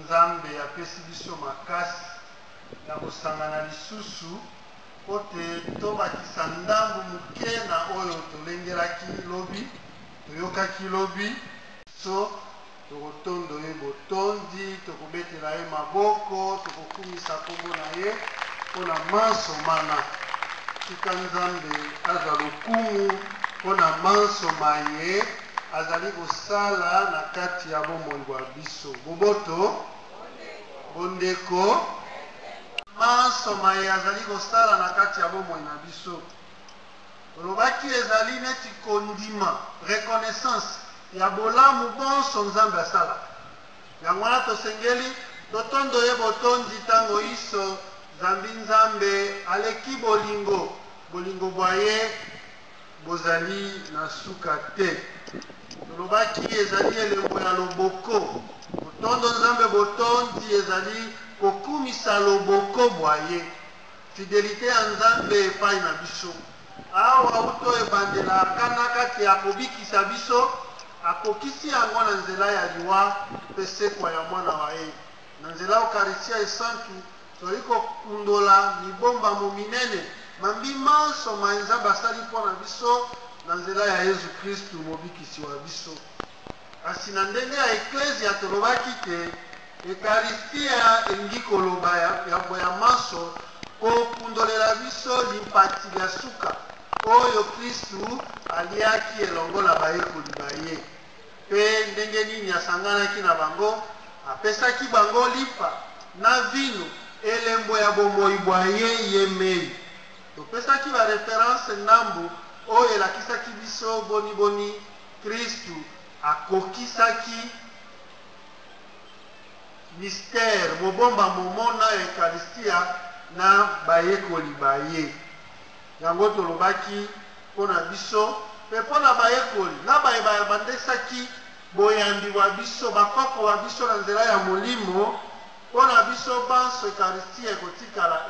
Nzambe apesi biso makasi na kosangana lisusu pote tobakisa ndambo muke na oyo tolengelaki lobi toyokaki lobi so tokotondo ye botondi tokobetela ye maboko tokokumisa kombo na ye mpona manso mana tika Nzambe azwa lokumu mpona manso maye azali kosala na kati ya bomoi bwa biso boboto bondeko manso maye azali kosala na kati ya bomoi na biso olobaki ezali neti kondima reconnaissance ya bolamu bonso Nzambe asala yango wana tosengeli totondo ye botondi ntango iso Nzambe aleki bolingo bwa ye bozali na suka te tolobaki ezali elembo ya loboko botondo Nzambe botondi ezali kokumisa loboko bwa ye fidelite ya Nzambe epai na biso awa uto ebandela kana kati akobikisa biso akokisi yango na nzela ya liwa mpe sekwa ya mwana wa ye na nzela eukaristia esantu toyei kokundola mibombamo minene mambi manso ma Nzambe asali mpo na biso na nzela ya Yesu Kristu mobikisi wa biso kasi na ndenge ya eklezia tolobaki te ekaristia elingi koloba ya manso kokundolela biso limpati ya suka oyo Kristu aliaki elongo na bayekoli baye mpe ndenge nini asanganaki na bango apesaki bango lipa na vino elembo ya bomoi bwa ye yemei topesaki bareference ndambo oyo elakisaki biso boniboni Kristu akokisaki mystère mobomba momona eukaristia na bayekoli baye yango tolobaki mpona biso mpe mpona bayekoli na baye bandesaki boyambi bwa biso bakoko wa biso na nzela ya molimo mpona biso banso eukaristia ekotikala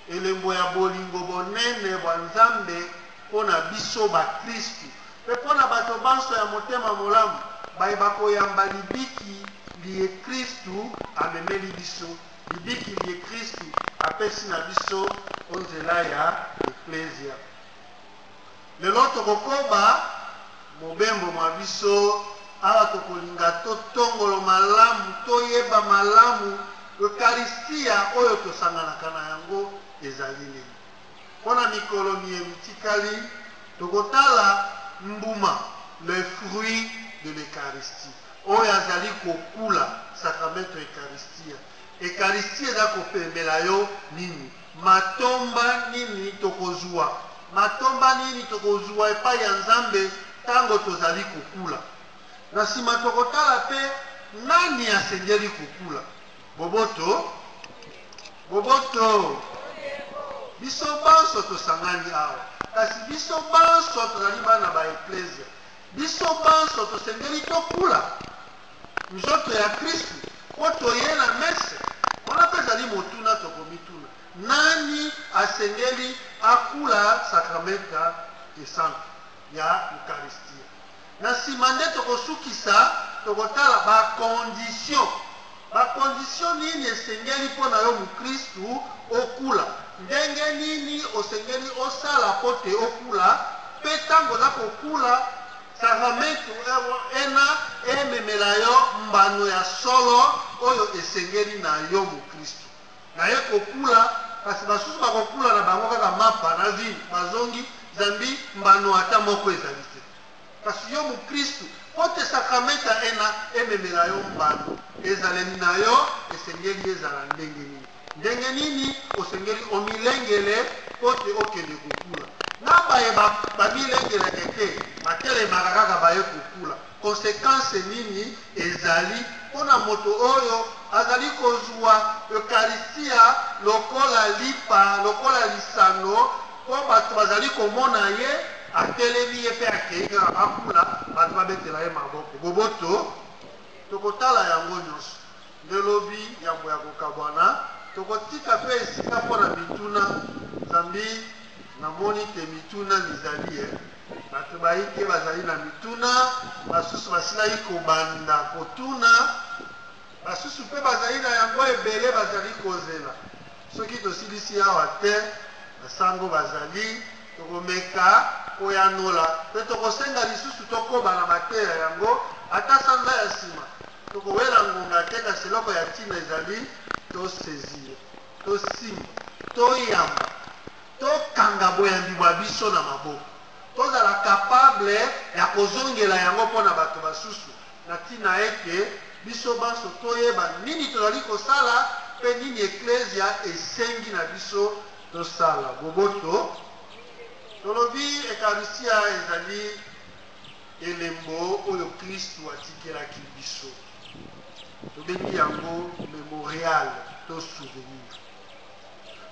elembo ya bolingo bonene bwa Nzambe mpona biso bakristu mpe mpona bato banso ya motema molamu baye bakoyamba libiki liye Kristu amemeli biso libiki liye Kristu apesi na biso onzela ya eklezia lelo tokokoba mobembo mwa biso awa tokolinga totongolo malamu toyeba malamu eukaristia oyo tosanganaka na yango ezali nini mpona mikolo mitikali tokotala mbuma le fruit de l'eucharistie oyo azali kokula sakramento eukaristia eukaristia eza kopemela yo nini matomba nini tokozwa epai ya Nzambe ntango tozali kokula na nsima tokotala mpe nani asengeli kokula boboto biso banso tosangani awa kasi biso banso tozali bana ba eklezia biso banso tosengeli tokula nzoto ya Kristu po toye na mese wana mpe ezali motuna tokomituna nani asengeli akula sakramenta esantu ya eukaristia na nsima nde tokosukisa tokotala bakondition nini esengeli mpo na yo mukristu okula ndenge nini osengeli osala po te okula mpe ntango oza kokula sakramento ena ememela yo mbano ya solo oyo esengeli na yo mukristu na ye kokula kasi basusu bakokula na bango kaka mapa na vino bazongi zambi mbano ata moko ezali te kasi yo mukristu po te sakramenta ena ememela yo mbano ezalemi na yo esengeli ezala ndenge nini osengeli omilengele po te okende kokula na baye bamilengeleke te batelemaka kaka baye kokula konsekanse nini ezali mpona moto oyo azali kozwa eukaristia lokola lipa lokola lisano mpo bato bazali komona ye atelemi ye mpe akei kaka akula bato babetela ye maboko boboto tokotala yango nyonso nde lobi yambo ya kokabwana tokotika mpe esika mpona mituna Nzambi namoni te mituna mizali bato bayike bazali na mituna basusu basilaki kobanda kotuna basusu mpe bazali na yango ebele bazali kozela soki tosilisi awa te basango bazali tokomeka koyanola mpe tokosenga lisusu tokoba na mateya yango ata sanza ya nsima tokowela ngonga te kasi eloko ya ntina ezali tosaisir tosimba toyamba tokanga boyambi bwa biso na maboko tozala capable ya kozongela yango mpo na bato basusu na ntina ete biso banso toyeba nini tozali kosala mpe nini eklesia esengi na biso tosala boboto tolobi ekaristia ezali elembo oyo kristu atikelaki biso tobengi yango memorial to souvenir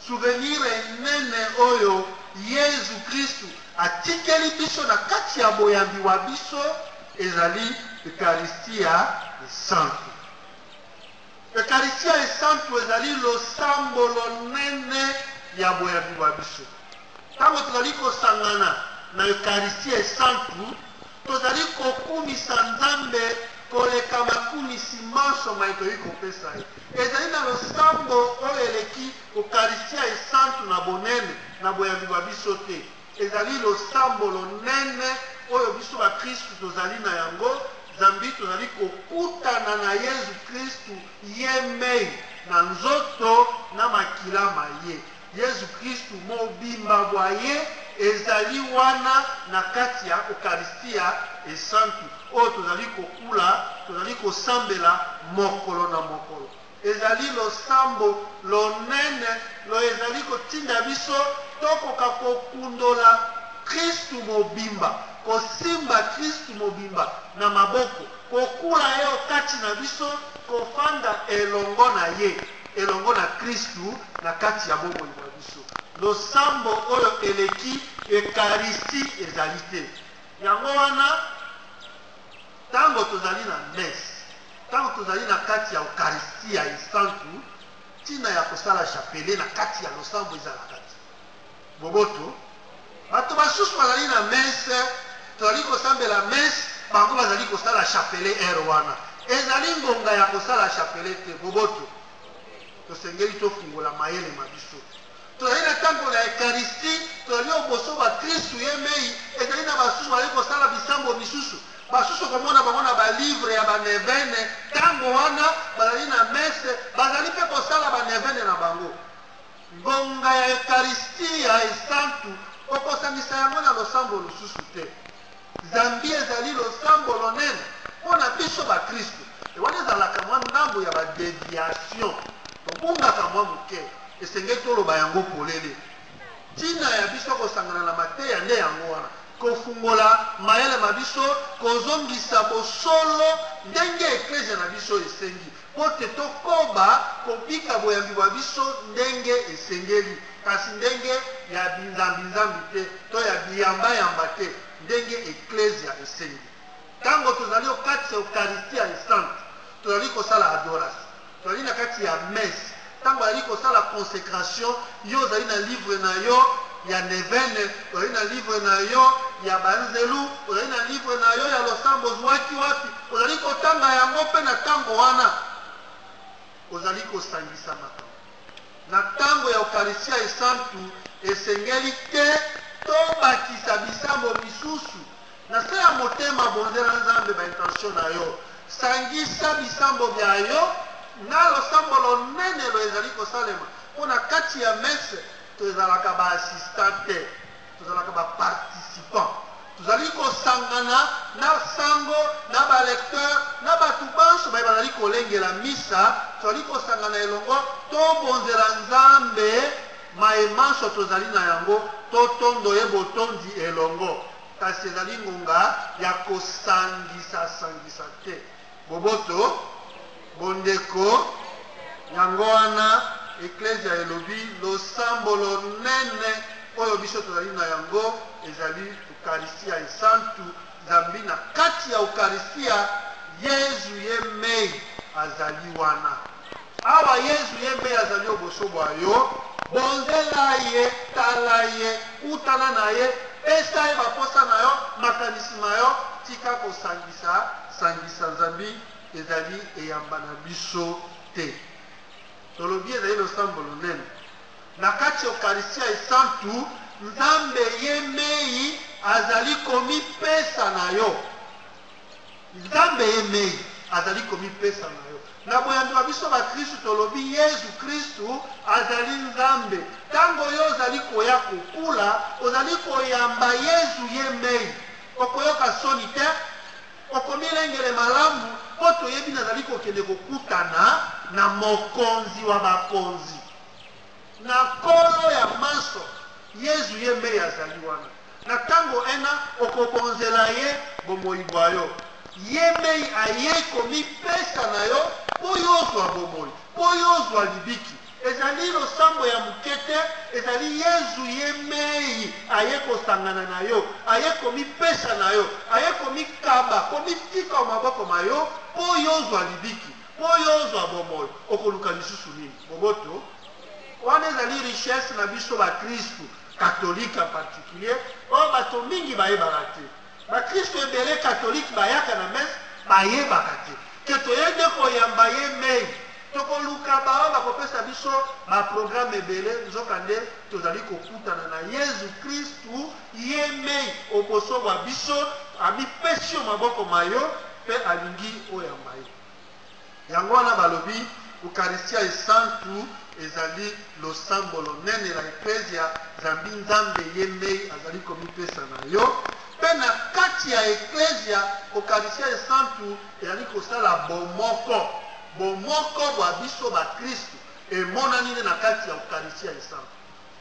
souvenir enene oyo yesu kristu atikeli biso na kati ya boyambi wa biso ezali ekaristia esantu ekaristia esantu ezali losambo lonene ya boyambi wa biso ntango tozali kosangana na ekaristia esantu tozali kokumisa nzambe koleka makumisi manso mai toyi kopesa ye ezali na losambo oyo eleki ekaristia esantu na bonene na boyambi bwa biso te ezali losambo lonene oyo biso bakristu tozali na yango zambi tozali kokutana na yesu kristu ye mei na nzoto na makila maye yesu kristu mobimba bwa ye ezali wana na kati ya ekaristia esantu oyo tozali kokula tozali kosambela mokolo na mokolo ezali losambo lonene lo ezali kotinda biso tokoka kokundola kristu mobimba kosimba kristu mobimba na maboko kokula ye okati na biso kofanda elongo na ye elongo na kristu na kati ya bomoi na biso losambo oyo eleki ekaristi ezali te yango wana ntango tozali na mese ntango tozali na kati ya ekaristia esantu ntina ya kosala chapele na kati ya losambo ezala kati boboto bato basusu bazali na mese tozali kosambela mese bango bazali kosala chapele ere wana ezali ngonga ya kosala chapele te boboto tosengeli tofungola mayele ma biso tozali na ntango na ekaristi tozali oboso bakristu ye mei ezali na basusu bazali kosala bisambo misusu basusu komona bango na balivre ya banevene ntango wana bazali na mese bazali mpe kosala banevene na bango ngonga ya ekaristia esantu okosangisa yango na losambo lususu te zambi ezali losambo lonene mpo na biso bakristu ewana ezalaka mwa ndambo ya badeviation tobungaka mwa moke esengeli toloba yango polele ntina ya biso kosangana na mateya nde yango wana kofungola mayele ma biso kozongisa bosolo ndenge eklesia na biso esengi mpo te tokoba kobika boyambi bwa biso ndenge esengeli kasi ndenge ya binzambi te to ya biyamba te ndenge eklesia esengi ntango tozali okati ya ekaristia esantu tozali kosala adoration tozali na kati ya mese ntango azali kosala consécration yo ozali na livre na yo ya nevene ozali na livre na yo ya banzelu ozali na livre na yo ya losambo ozwaki wapi ozali kotanga yango mpe na ntango wana ozali kosangisa makambo na ntango ya ekaristia esantu esengeli te tobakisa bisambo misusu na se ya motema bonzela nzambe baintention na yo sangisa bisambo bya yo na losambo lonene lo ezali kosalema mpo na kati ya mese tozalaka baassistant te tozalaka baparticipant tozali kosangana na sango na balecteur na bato banso baye bazali kolengela misa tozali kosangana elongo tobonzela nzambe maemanso tozali na yango totondo ye botondi elongo kasi ezali ngonga ya kosangisa te boboto bondeko yango wana eklesia elobi losambo lonene oyo biso tozali na yango ezali ekaristia esantu zambi na kati ya ekaristia yesu ye mei azali wana awa yesu ye mei azali oboso bwa yo bonzela ye tala ye kutana na ye pesa ye baposa na yo makanisi na yo tika kosangisa nzambi ezali eyamba na biso te. Tolobi ezali losambo lonene. Na kati ya Eucharistia esantu, Nzambe ye mei azali komipesa na yo. Nzambe ye mei azali komipesa na yo. Na boyambi wa biso ba Kristu tolobi Yesu Kristu azali Nzambe. Tango yo ozali koya kokula, ozali koyamba Yesu ye mei. Okoyoka soni te, okomilengele malamu, poto yebi nazali kokende kokutana na mokonzi wa bakonzi. Na kolo ya maso, Yesu ye mei azali wana. Na tango ena okobonzela ye bomoi bwayo. Ye mei aye komipesa na yo, po yozwa bomoi, po yozwa libiki. Ezali losambo ya mukete, ezali Yesu ye mei aye kosangana na yo, aye komipesa na yo, aye komikaba, komitika maboko ma yo, po yozwa libiki, po yozwa bomoi. Okoluka lisusu nini? Boboto, wana ezali richesse na biso ba Kristu catholique en particulier, o bato mingi bayebaka te. Ba Kristu ebele catholique bayaka na messe bayebaka te. Ke toyende koyamba ye mei, tokoluka bao bakopesa biso ba programme ebele, nzokande tozali kokutana na Yesu Kristu ye mei okoso bwa biso amipesi yo maboko mayo pe alingi oyamba ye. Yango wana balobi Eucharistia esantu ezali losambo lonene la Ecclesia zambi Nzambe ye mei azali komipesa na yo. Pe na kati ya Ecclesia Eucharistia esantu ezali kosala bomoko. Bomoko bwa biso ba Kristu emonani nde na kati ya Eucharistia esantu.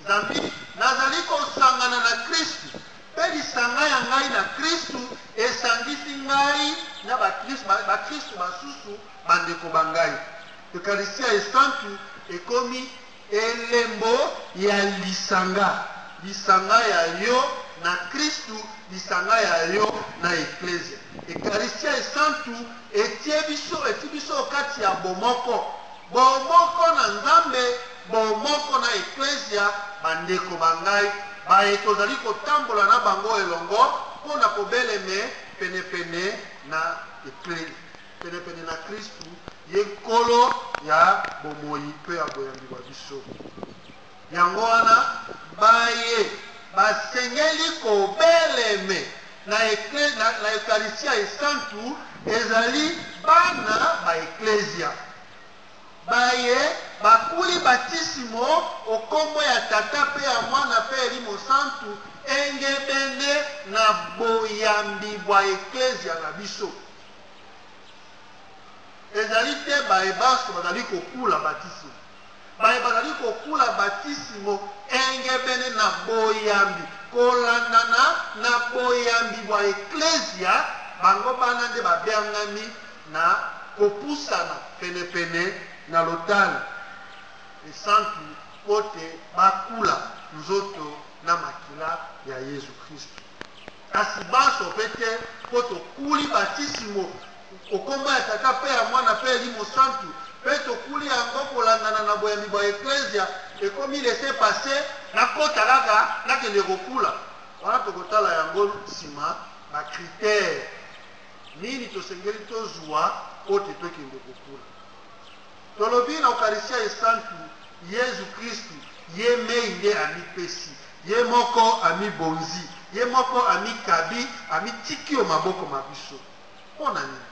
Zambi nazali kosangana na Kristu. Pe lisanga ya ngai na Kristu esangisi ngai na ba Kristu basusu bandeko bangai. Eucharistia esantu ekomi elembo ya lisanga. Lisanga ya yo na Kristu, lisanga ya yo na Ecclesia. Eucharistia esantu etie biso kati ya bomoko. Bomoko na Nzambe, bomoko na Ecclesia, bandeko bangai. Baye tozali kotambola na bango elongo mpona kobeleme penepene na Ecclesia. Penepene na Kristu ye nkolo ya bomoi mpe ya boyambi bwa biso. Yango wana baye basengeli kobeleme na Eucharistia esantu ezali bana ba Ecclesia. Baye bakuli batisimo okombo ya tata pe ya mwana pe elimo santu engebende na boyambi bwa Ecclesia na biso. Ezali te baye baso bazali kokula batisimo. Baye bazali kokula batisimo engebende na boyambi. Kolandana na boyambi bwa Ecclesia, bango bana nde babengami na kopusana penepene na lotala esantu pote bakula nzoto na makila ya Yesu Kristu. Kasi baso pete poto kuli batisimo okomba ya tata pe ya mwana pe elimo santu pe tokuli yango kolandana na boyambi bwa Ecclesia ekomi laisser passer na kota kaka nakende kokula. Wana tokotala yango nsima bakritere nini tosengeli tozwa ote tokende kokula. Tolobi na Eucharistia esantu Yesu Kristu ye mei nde amipesi, ye moko amibonzi, ye moko amikabi, amitiki yo maboko mabiso. Pona nini?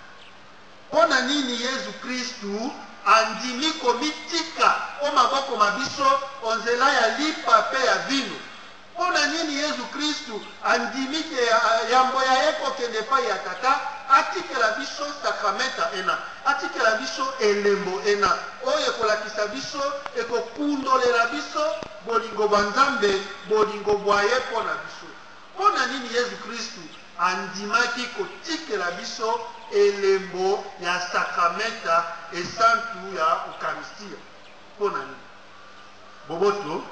Pona nini Yesu Kristu andimi komitika o maboko mabiso onzela ya lipa pe ya vino? Pona nini Yesu Kristu andimi ke yambo ya eko kende pa ya tata atikela biso sakramenta ena, atikela biso elembo ena, oye kolakisa biso ekokundolela biso bolingo bwa Nzambe, bolingo bwaye pona biso. Pona nini Yesu Kristu andimaki kotikela biso elembo ya sakramenta esantu ya Eucharistia? Pona nini? Boboto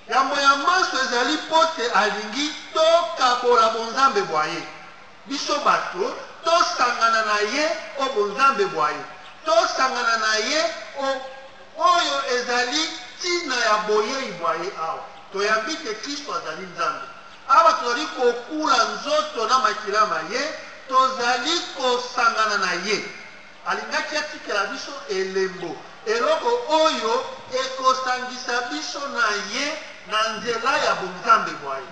yambo ya maso ezali pote alingi tokabola bonzambe bwaye. Biso bato tosangana na ye o bonzambe bwaye, tosangana na ye oyo ezali tina ya boyei bwaye awa. Toyambi ke Kristo azali Nzambe. Aba tozali kokula nzoto na makila ma ye, tozali kosangana na ye alingaki atikela biso elembo eloko oyo ekosangisa biso na ye na nzela ya bonzambe bwa ye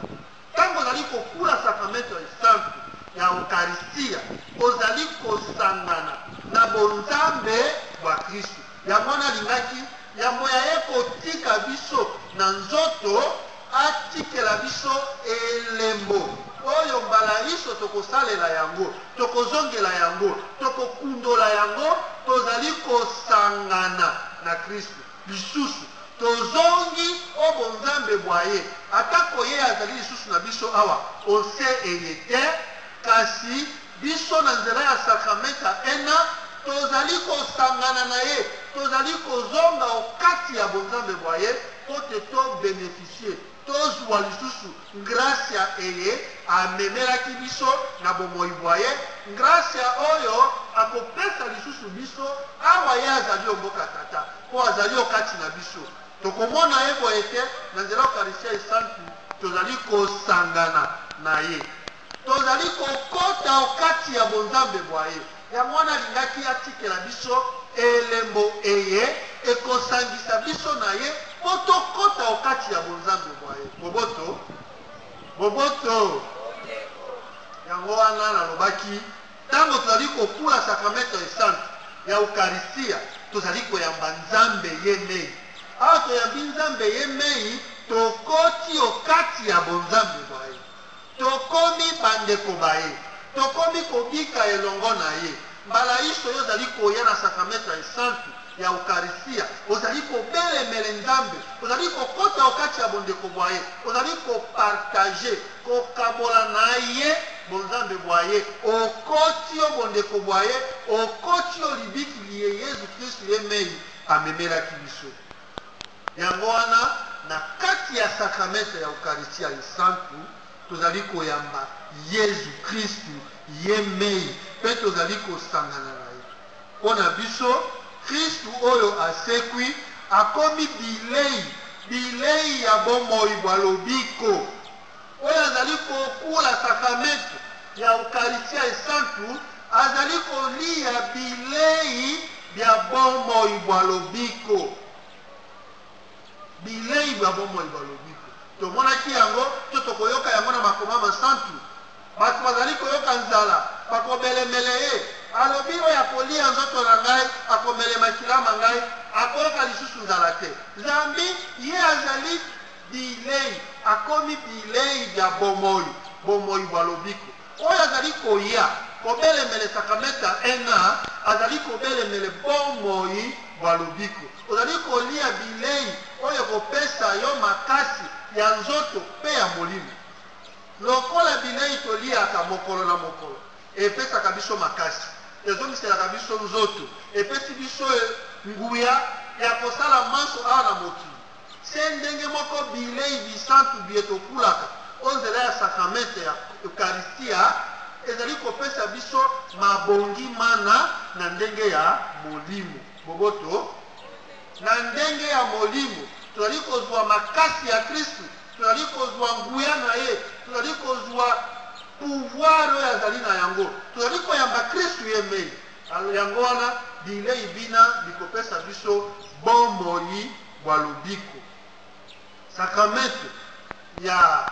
ntango ozali kokula sakramento esantu ya eukaristia ozali kosangana na bonzambe bwa kristu yango wana alingaki yambo ya ye kotika biso na nzoto atikela biso elembo oyo mbala iso tokosalela yango tokozongela yango tokokundola yango tozali kosangana na kristu lisusu tozongi o bonzambe bwa ye atako ye azali lisusu na biso awa ose eye te kasi biso na nzela ya sakramenta ena tozali kosangana na ye tozali kozonga okati ya bonzambe bwa ye po te tobeneficie tozwa lisusu grâce ya eye amemelaki biso na bomoi bwa ye grâce ya oyo akopesa lisusu biso awa ye azali omboka tata po azali okati na biso tokomona ye boye te na nzela eukaristia esantu tozali kosangana na ye tozali kokota okati ya bonzambe bwa ye yango wana alingaki atikela biso elembo eye ekosangisa biso na ye po tokota okati ya bonzambe bwa ye boboto yango wana nalobaki ntango tozali kokula sakramento esantu ya eukaristia tozali koyamba nzambe ye mei awa toyambi nzambe ye mei tokoti okati ya bonzambe bwa ye tokomi bandeko baye tokomi kobika elongo na ye mbala iso oyo ozali koya na sakramento esantu ya eukaristia ozali kobelemela nzambe ozali kokota okati ya bondeko bwa ye ozali kopartage kokabola na ye bonzambe bwa ye okoti yo bondeko bwa ye okoti yo libikili ye yesu kristu ye mei amemelaki biso yango wana na kati ya sakramento ya eukaristia esantu tozali koyamba yesu kristu ye mei mpe tozali kosangana na ye mpo na biso kristu oyo asekwi akomi bilei ya bomoi bwa lobiko oyo azali kokula sakramento ya eukaristia esantu azali kolia bilei bya bomoi bwa lobiko bilei bya bomoi bwa lobiko tomonaki yango to tokoyoka yango na makoma masantu bato bazali koyoka nzala bakobelemele ye alobi oyo akolia nzoto na ngai akomele makilama ngai akoyoka lisusu nzala te nzambi ye azali bilei akomi bilei bya bomoi bwa lobiko oyo azali koya kobelemele sakramenta ena azali kobelemele bomoi bwa lobiko ozali kolia bilei oyo kopesa yo makasi ya nzoto mpe ya molimo lokola bilei toliaka mokolo na mokolo epesaka biso makasi ezongiselaka biso nzoto epesi biso nguya ya kosala manso awa na mokili se ndenge moko bilei bisantu bie tokulaka o nzela ya sakramento ya eukaristia ezali kopesa biso mabongi mana na ndenge ya molimo boboto na ndenge ya molimo tozali kozwa makasi ya kristu tozali kozwa nguya na ye tozali kozwa pouvoir oyo azali na yango tozali koyamba kristu ye mei yango wana bilei bina bikopesa biso bomoi bwa lobiko sakramento ya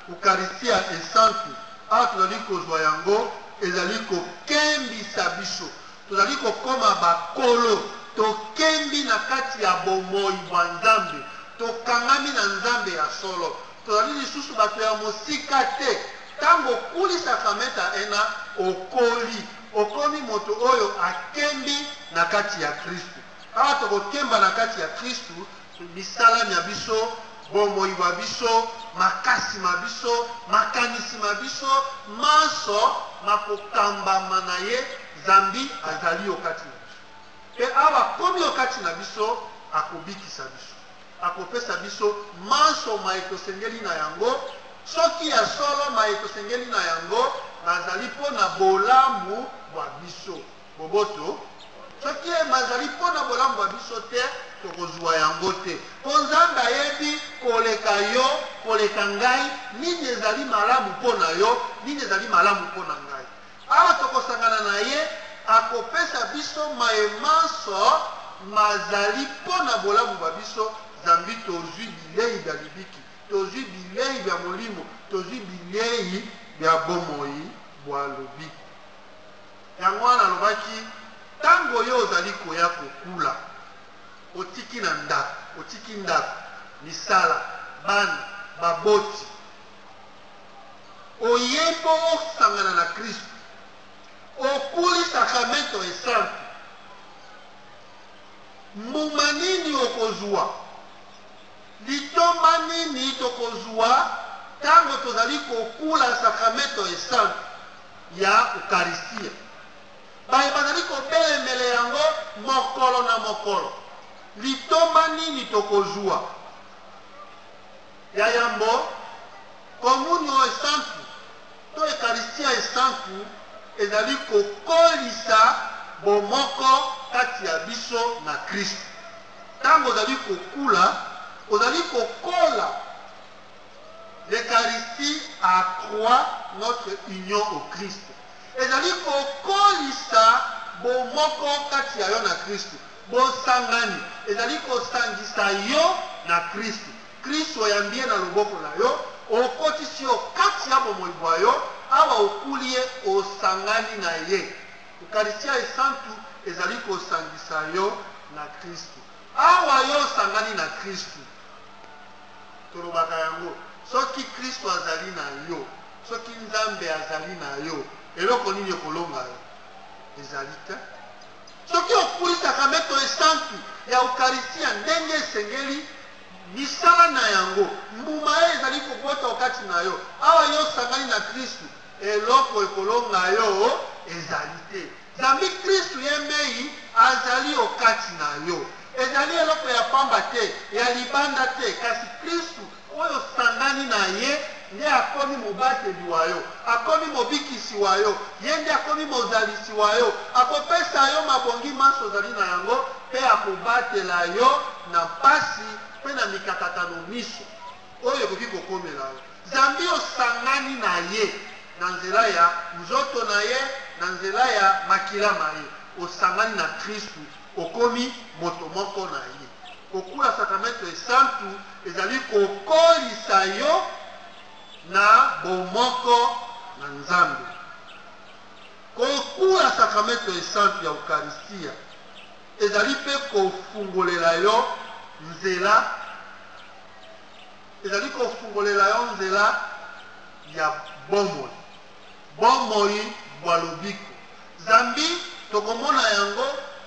eukaristia esantu awa tozali kozwa yango ezali kokembisa biso tozali kokoma bakolo tokembi na kati ya bomoi bwa nzambe tokangami na nzambe ya solo tozali lisusu bato ya mosika te ntango okuli sakramenta ena okomi moto oyo akembi na kati ya kristu awa tokokemba na kati ya kristu misalami ya biso bomoi bwa biso makasi ma biso makanisi ma biso manso makokambama na ye zambi azali okati na biso mpe awa komi okati na biso akobikisa biso akopesa biso manso ma etosengeli na yango soki ya solo ma etosengeli na yango nazali mpo na bolamu bwa biso boboto soki mazali mpo na bolamu bwa biso te tokozwa yango te mpo nzambe ayebi koleka yo koleka ngai nini ezali malamu mpo na yo nini ezali malamu mpo na ngai awa tokosangana na ye akopesa biso maemanso mazali mpona bolamu bwa biso zambi tozwi bilei bya libiki tozwi bilei bya molimo tozwi bilei bya bomoi bwa lobi yango wana alobaki ntango yo ozali koya kokula otiki na ndako otiki ndako misala bana baboti oyembo osangana na kristo okuli sakramento esantu mbuma nini okozwa litomba nini tokozwa ntango tozali kokula sakramento esantu ya eukaristia baye bazali kobelemele yango mokolo na mokolo litomba nini tokozwa ya yambo komunio esantu to eukaristia esantu ezali kokolisa bomoko kati ya biso na kristo ntango ozali kokula ozali kokola l'eucharistie accroît notre union au Christ ezali kokolisa bomoko kati ya yo na kristo bosangani ezali kosangisa yo na kristo kristo oyambi ye na loboko na yo okotisi yo kati ya bomoi bwa yo awa okuli ye osangani na ye eukaristia esantu ezali kosangisa yo na kristo awa yo osangani na kristo tolobaka yango soki kristo azali na yo soki nzambe azali na yo eloko nini ekolonga yo ezali te soki okuli sakramento esantu ya eukaristia ndenge esengeli misala na yango mbuma ye ezali kobota okati na yo awa yo osangani na kristo eloko ekolonga yo ezali te zambi kristo ye mei azali okati na yo ezali eloko ya pamba te ya libanda te kasi kristo oyo osangani na ye nde akomi mobateli wa yo akomi mobikisi wa yo ye nde akomi mozalisi wa yo akopesa yo mabongi manso ozali na yango mpe akobatela yo na mpasi mpe na mikakatano miso oyo ekoki kokomela yo zambi osangani na ye na nzela ya nzoto na ye na nzela ya makila na ye osangani na kristu okomi moto moko na ye kokula sakramento esantu ezali kokolisa yo na bomoko na nzambe kokula sakramento esantu ya eukaristia ezali mpe kofungolela yo nzela ezali kofungolela yo nzela ya bomoi bomoi bwa lobiko zambi tokomona yango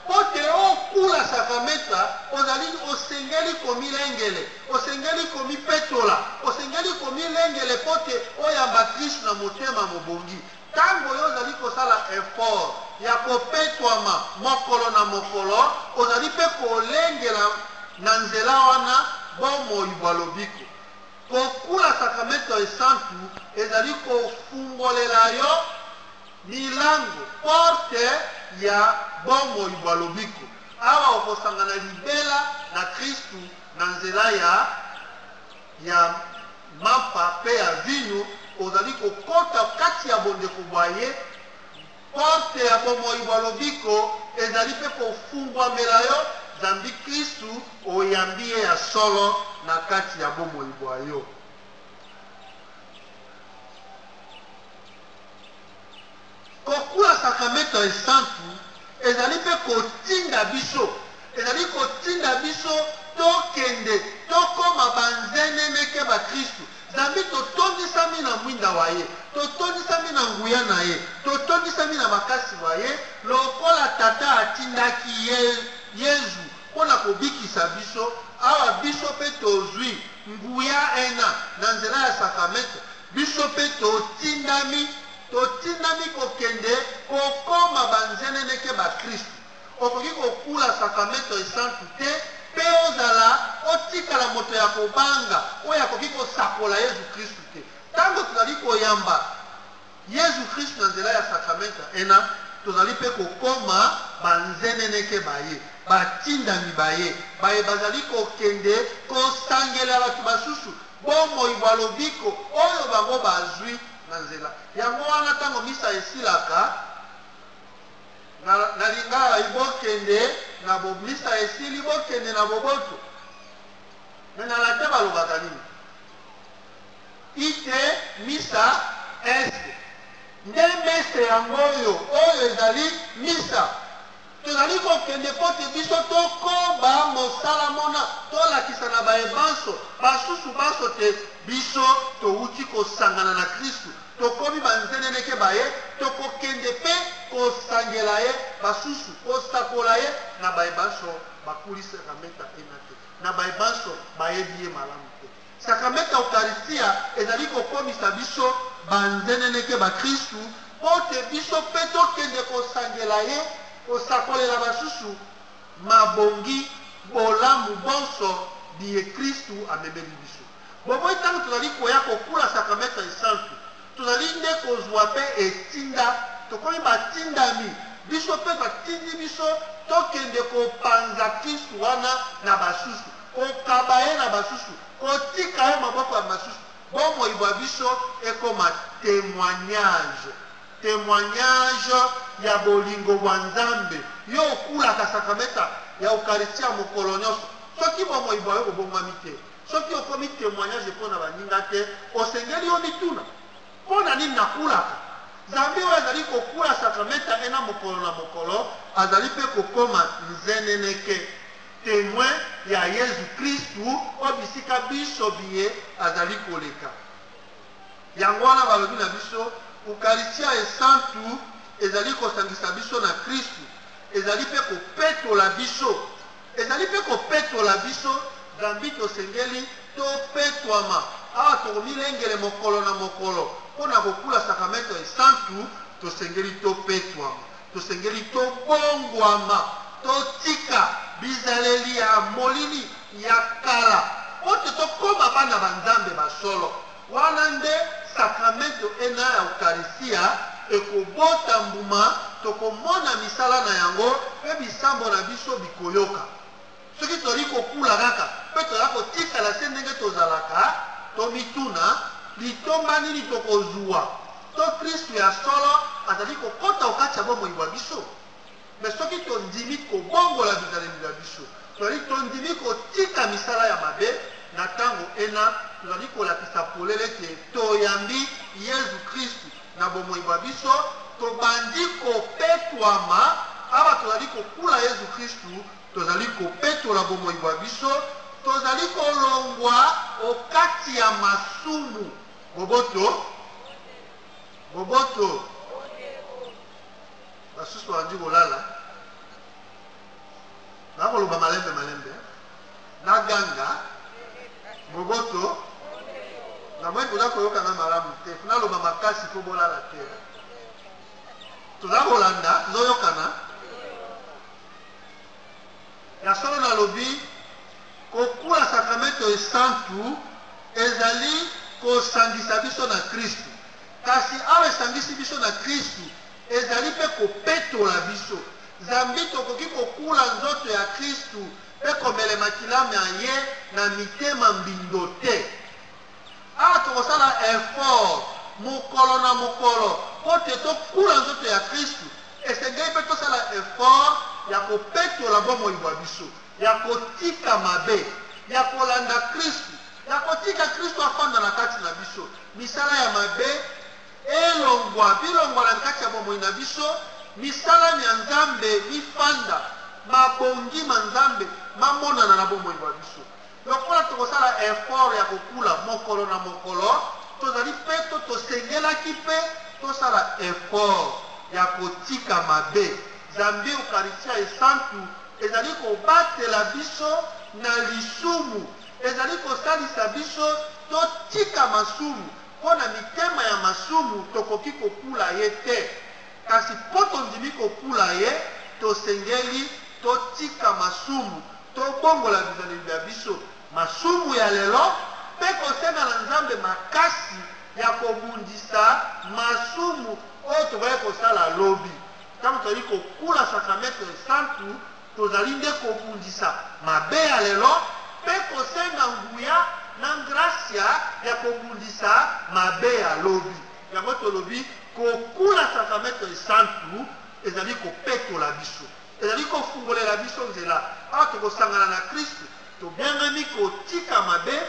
pote okula sakramenta ozali osengeli komilengele osengeli komipetola osengeli komilengele pote oyamba kristu na motema mobongi ntango oyo ozali kosala effort ya kopetwama mokolo na mokolo ozali mpe kolengela na nzela wana bomoi bwa lobiko kokula sakramento esantu ezali kofungolela yo milango porte ya bomoi bwa lobiko awa okosangana libela na kristu na nzela ya mapa mpe ya vino ozali kokota kati ya bondeko bwa ye porte ya bomoi bwa lobiko ezali mpe kofungwamela yo zambi kristu oyambi ye ya solo na kati ya bomoi bwa yo kokula sakramento esantu ezali mpe kotinda biso ezali kotinda biso tokende tokoma banzeneneke bakristu zambi totondisami na mwinda wa ye totondisami na nguya na ye totondisami na makasi wa ye lokola tata atindaki yezu mpona kobikisa biso awa biso mpe tozwi nguya ena na nzela ya sakramento biso mpe totindami kokende kokoma banzeneneke bakristu okoki kokula sakramento esantu te mpe ozala otikala moto ya kobanga oyo akoki kosakola yezu kristu te ntango tozali koyamba yezu kristu na nzela ya sakramento ena tozali mpe kokoma banzeneneke baye batindami baye bazali kokende kosangela bato basusu bomoi bwa lobiko oyo bango bazwi na nzela yango wana ntango misa esilaka nalinga ibokende na misa esili bokende na boboto me na te balobaka nini ite misa este nde mese yango oyo ezali misa tozali kokende po te biso tokoba mosala mona tolakisa na baebanso basusu banso te biso touti kosangana na kristu tokomi banzeneneke baye tokokende mpe kosangela ye basusu kosakola ye na baebanso bakuli sakramenta ena te na baebanso bayebi ye malamu te sakramenta eukaristia ezali kokomisa biso banzeneneke bakristu po te biso mpe tokende kosangela ye kosakolela basusu mabongi bolamu bonso biye kristu amemeli biso boboyi ntango tozali koya kokula sakramenta esantu tozali nde kozwa mpe etinda tokomi batindami biso mpe batindi biso tokende kopanza kristu wana na basusu kokaba ye na basusu kotika ye maboko ya basusu bomoi bwa biso ekoma témoignage ya bolingo bwa nzambe yo okulaka sakramenta ya eukaristia mokolo nyonso soki bomoi bwa yo bobongwami te soki okomi témoignage mpo na baninga te osengeli yo mituna mpo na nini nakulaka nzambe oyo azali kokula sakramenta ena mokolo na mokolo azali mpe kokoma nzeneneke témoin ya yesu kristu oyo bisika biso biye azali koleka yango wana balobi na biso eukaristia esantu ezali kosangisa biso na kristu ezali mpe kopetola biso nzambi tosengeli topetwama awa tokomilengele mokolo na mokolo mpo na kokula sakramento esantu tosengeli topetwama tosengeli tobongwama totika bizaleli ya molili ya kala po te tokoma bana banzambe basolo wana nde sakramento ena ya eukaristia ekobota mbuma tokomona misala na yango mpe bisambo na biso bikoyoka soki tozali kokula kaka mpe tozala kotikala se ndenge tozalaka tomituna litomba nini tokozwa to kristu ya solo azali kokota okati ya bomoi bwa biso me soki tondimi kobongola bizaleli ya biso tozali tondimi kotika misala ya mabe na ntango ena tozali kolakisa polele te toyambi yesu kristu na bomoi bwa biso tobandi kopetwama awa tozali kokula yesu kristu tozali kopetola bomoi bwa biso tozali kolongwa okati ya masumu boboto basusu bandi kolala nakoloba malembe naganga boboto na moi toza koyokana malamu te naloba makasi mpo bolala te toza kolanda tozoyokana ya solo nalobi kokula sakramento esantu ezali kosangisa biso na kristu kasi awa esangisi biso na kristu ezali mpe kopetola biso nzambi tokoki kokula nzoto ya kristu mpe komelema kilame ya ye na mitema mbindo te awa tokosala effort mokolo na mokolo po te tokula nzoto ya kristu esengeli mpe tosala effort ya kopetola bomoi bwa biso ya kotika mabe ya kolanda kristu ya kotika kristu afanda na kati na biso misala ya mabe bilongwa na kati ya bomoi na biso misala ya nzambe mifanda mabongi ma nzambe mamonana na bomoi bwa biso lokola tokosala effort ya kokula mokolo na mokolo tozali mpe tosengelaki mpe tosala effort ya kotika mabe nzambe eukaristia esantu ezali kobatela biso na lisumu ezali kosalisa biso totika masumu mpo na mitema ya masumu tokoki kokula ye te kasi mpo tondimi kokula ye tosengeli totika masumu tobongola bizaleli ya biso masumu ya lelo mpe kosenga na nzambe makasi ya kobundisa masumu oyo tokoki kosala lobi ntango tozali kokula sakramento esantu tozali nde kobundisa mabe ya lelo mpe kosenga nguya na gracia ya kobundisa mabe ya lobi yango tolobi kokula sakramento esantu ezali kopetola biso ezali kofungolela biso nzela awa tokosangana na kristu tobengami kotika mabe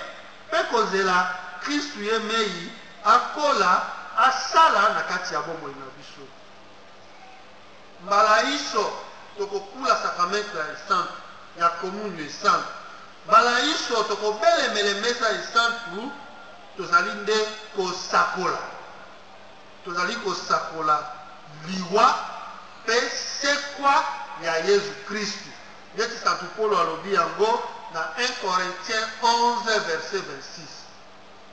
mpe kozela kristu ye mei akola asala na kati ya bomoi na biso mbala iso tokokula sakramento ya esantu ya komunio esantu mbala iso tokobelemela mesa esantu tozali nde kosakola tozali kosakola liwa mpe sekwa ya yesu kristu neti santu polo alobi yango na 1 Corinthiens 11 verset 26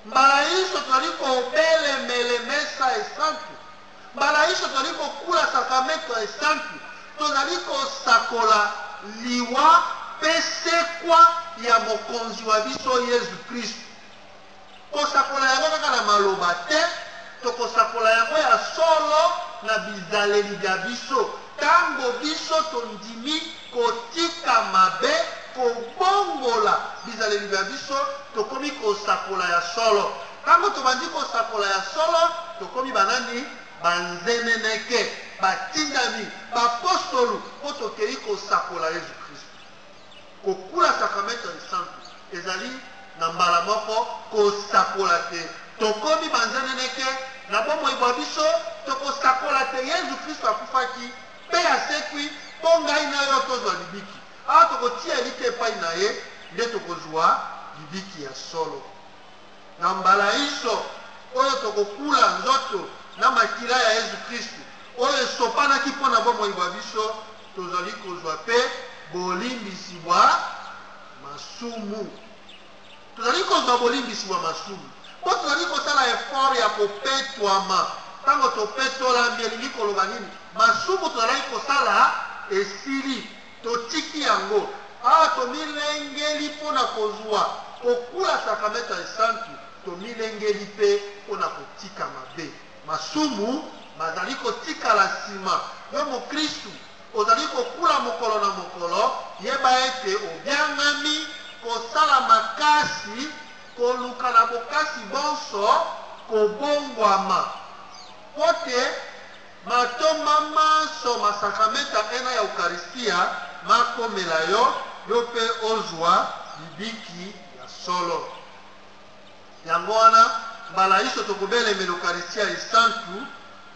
mbala iso tozali kobelemela mesa esantu mbala iso tozali kokula sakramento esantu tozali kosakola liwa mpe sekwa ya mokonzi wa biso yesu kristu kosakola yango kaka na maloba te tokosakola yango ya solo na bizaleli bya biso ntango biso tondimi kotika mabe kobongola bizaleli bya biso tokomi kosakola ya solo ntango tobandi kosakola ya solo tokomi banani banzeneneke batindami bapostolu mpo tokei kosakola yesu kristu kokula sakramento esantu ezali na mbala moko kosakola te tokomi banzeneneke na bomoi bwa biso tokosakola te yesu kristu akufaki mpe asekwi mpo ngai na yo tozwa libiki awa tokotia elike epai na ye nde tokozwa libiki ya solo na mbala iso oyo tokokula nzoto na makila ya yesu kristu oyo esopanaki mpo na bomoi bwa biso tozali kozwa mpe bolimbisi bwa masumu tozali kozwa bolimbisi bwa masumu mpo tozali kosala effort ya kopetwama ntango topetolami elingi koloba nini masumu tozalaki kosala esili totiki yango awa tomilengeli mpo na kozwa kokula sakramento esantu tomilengeli mpe mpo na kotika mabe masumu bazali kotikala nsima yo mokristu ozali kokula mokolo na mokolo yeba ete obyangami kosala makasi koluka na bokasi bonso kobongwama po te matomba manso masakramenta ena ya eukaristia makomela yo mpe ozwa libiki ya solo yango wana mbala iso tokobelemela eukaristia esantu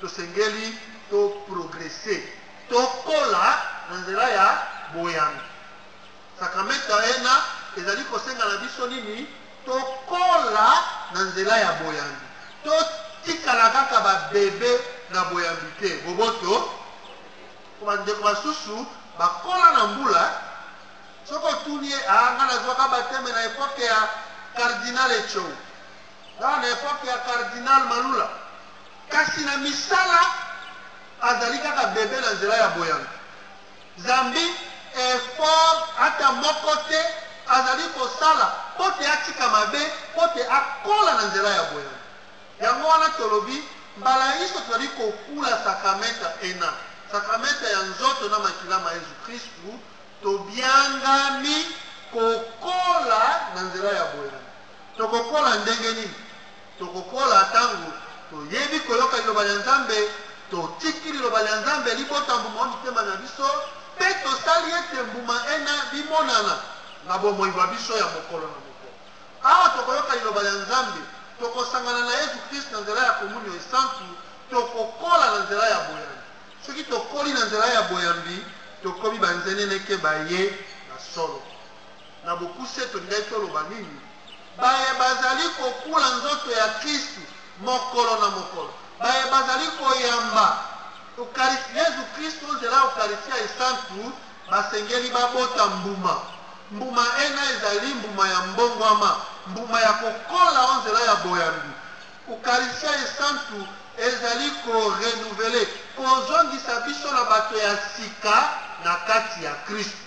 tosengeli toprogrese tokola na nzela ya boyanga sakramenta ena ezali kosenga na biso nini tokola na nzela ya boyambi totikala kaka babebe na boyambi te boboto bandeko basusu bakola na mbula soki otuni ye nga nazwaka bateme na epoke ya kardinal echou na epoke ya kardinal malula kasi na misala azali kaka bebe na nzela ya boyambi zambi effort ata moko te azali kosala po te atika mabe po te akola na nzela ya boyambi yango wana tolobi mbala iso tozali kokula sakramenta ena sakramenta ya nzoto na makilama yesu kristu tobyangami kokola na nzela ya boyambi tokokola ndenge nini tokokola ntango toyebi koyoka liloba lya nzambe totiki liloba lya nzambe libota mbuma wa mitema na biso mpe tosali ete mbuma ena bimonana na bomoi bwa biso ya mokolo na mokolo awa tokoyoka liloba lya nzambe tokosangana na yesu kristu na nzela ya komunio esantu tokokola na nzela ya boyambi soki tokoli na nzela ya boyambi tokomi banzeneneke baye na solo na bokuse tolingai toloba nini baye bazali kokula nzoto ya kristu mokolo na mokolo baye bazali koyamba yesu kristu nzela ya eukaristia esantu basengeli babota mbuma ena ezali mbuma ya mbongwama mbuma ya kokola o nzela ya boyambi eukaristia esantu ezali korenuvele kozongisa biso na bato ya sika na kati ya kristu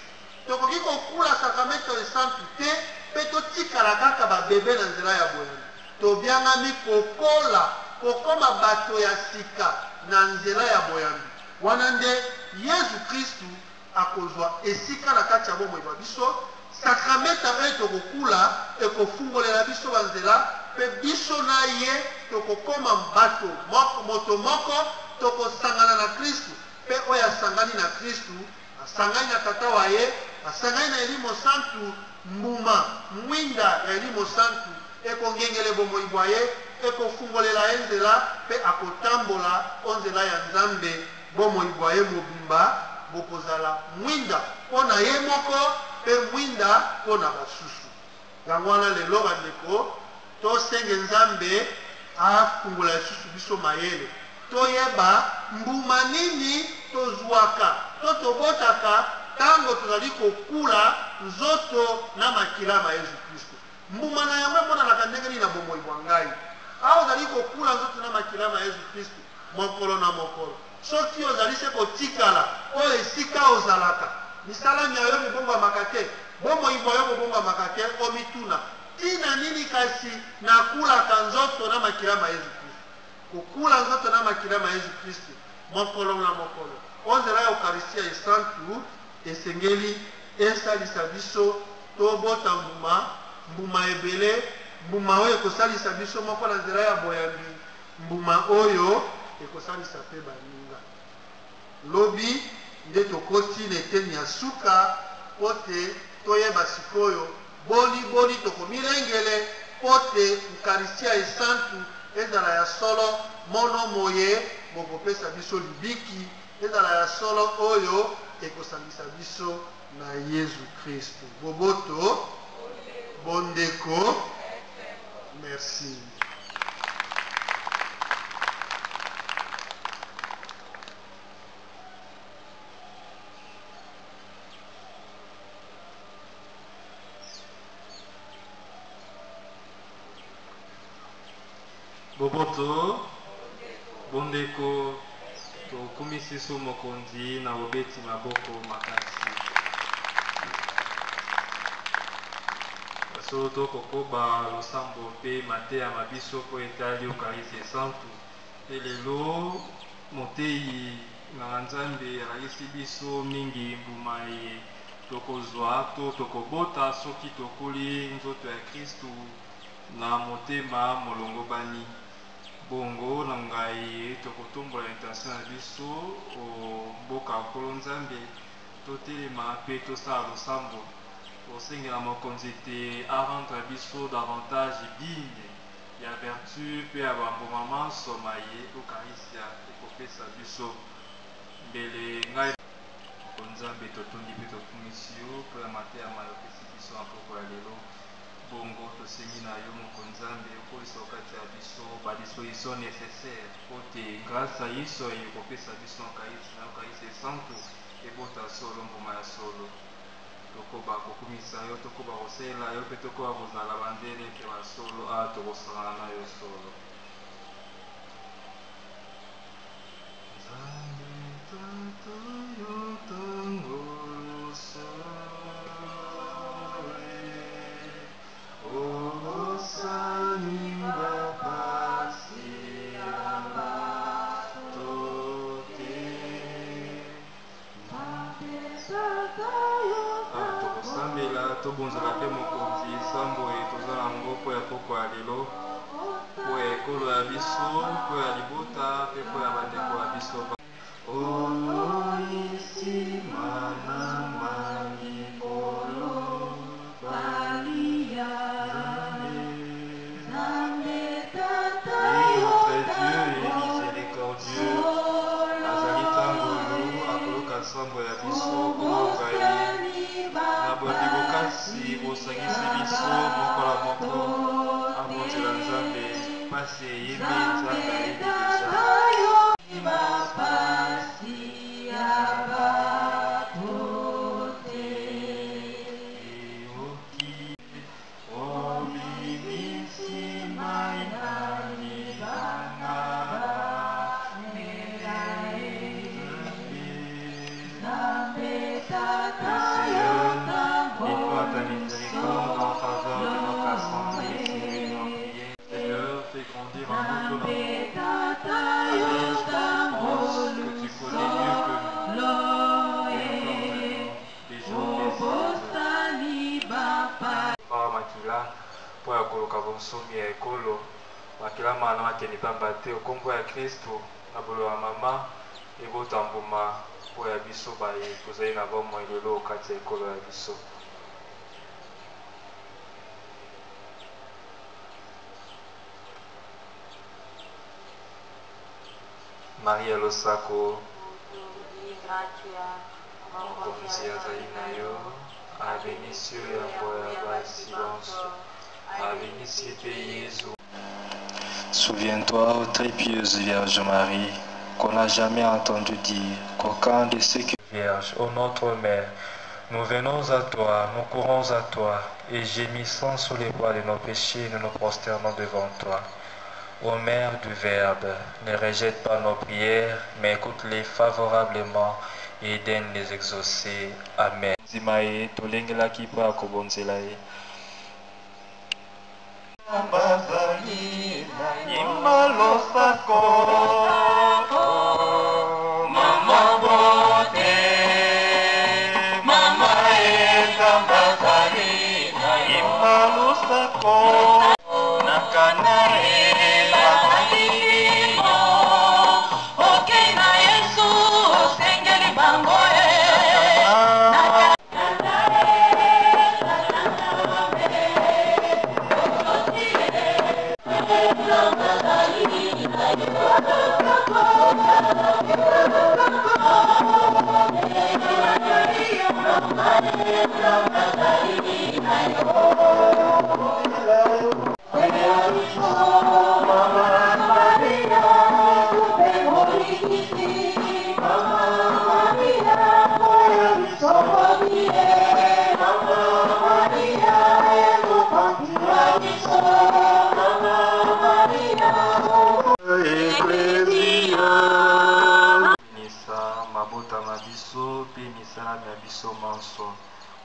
tokoki kokula sakramento esantu te mpe totikala kaka babebe na nzela ya boyambi tobyangami kokola kokoma bato ya sika na nzela ya boyambi wana nde yesu kristu akozwa esika na kati ya bomoi bwa biso sakramenta oyo tokokula ekofungolela biso banzela pe biso na ye tokokoma mbato moto moko tokosangana na Kristu pe oyo asangani na Kristu asangani na tata wa ye asangani na elimo santu mbuma mwinda ya elimo santu ekongengele bomoi bwa ye ekofungolela ye nzela pe akotambola onzela ya Nzambe bomoi bwa ye mobimba bokozala mwinda mpona ye moko pe mwinda mpona basusu. Yango wana lelo bandeko tosenge Nzambe afungola lisusu biso mayele toyeba mbuma nini tozwaka to tobotaka tango tozali kokula nzoto na makila ma Yesu Kristo. Mbuma na yango emonanaka ndenge nini na bomoi bwa ngai awa ozali kokula nzoto na makila ma Yesu Kristo mokolo na mokolo soki ozali se kotikala oyo esika ozalaka misalami ya yo mobongwamaka te bomoi bwa yo mobongwamaka te omituna tina nini kasi nakulaka nzoto na makila ma Yesu Kristo. Kokula nzoto na makila ma Yesu Kristo mokolo na mokolo onzela ya Eucharistia esantu esengeli esalisa biso tobota mbuma ebele mbuma oyo ekosalisa biso moko na nzela ya boyambi mbuma oyo ekosalisa pe baninga. Lobi nde tokoti na eteni ya suka pote toyeba sikoyo boni tokomilengele pote Eucharistia esantu ezala ya solo mono moye bokopesa biso libiki ezala ya solo oyo ekosangisa biso na Yesu Kristo. Boboto bondeko merci. Boboto bondeko tokumisi so mokonzi na obeti maboko makasi so tokokoba losambo pe mateya mabiso po etali Eucharistie santu pe lelo motei na Nzambe alakisi biso mingi mbuma ye tokozwa to tokobota soki tokoli nzoto ya Kristu na motema molongo bani bongo na ngai tokotombola intention na biso o mboka nkolo Nzambe totelema pe tosala losambo osengela mokonzi te arendre biso davantage digne ya vertu pe ya bamboma soma ye Eucharistia ekopesa biso mbele ngai Nzambe totondi pe tokumisi yo po ya mateya mayokisi biso na poko ya lelo bongo tosengi na yo mokonzambe okolisa okati ya biso badisposition nécessaire po te grâce a yesu ekopesa biso na Eucharistie santu ebota solo mbuma ya solo tokoba kokumisa yo tokoba kosalela yo mpe tokoba kozala bandele mpe basolo a tokosangana na yo solo. Tobonzela pe mokonzi sambo toza nango po ya poko ya lelo po ya ekolo ya biso po ya libota pe po ya bandeko ya biso sambo ya biso bondibokasi bosangisi biso moko na moko abonzela Nzambe pasi eyembi Nzambe ayebi mpo ya koluka bonsomi ya ekolo makila mana makeni pamba te okombo ya kristo na bolo ya mama ebota mbuma mpo ya biso baye tozali na bomoi lelo kati ya ekolo ya biso. Maria losako mokonzi azali na yo, abénisio yango ya basi bonso, abénissi pe Yesu. Souviens-toi, ô très pieuse Vierge Marie, qu'on n'a jamais entendu dire qu'aucun de ceux qui... Vierge, ô notre Mère, nous venons à toi, nous courons à toi, et gémissant sous les poids de nos péchés, nous nous prosternons devant toi. Ô Mère du Verbe, ne rejette pas nos prières, mais écoute-les favorablement et daignes les exaucer. Amen. Zimae, tolengela kipa kobonzelae. Mama bote, mama etambazali, imalusako, nakanae.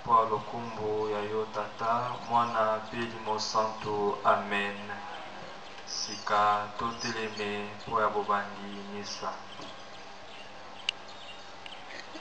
Pour le combo ya yo tata mwana pe limo santo. Amen. Sika toteleme po ya bobandi misa.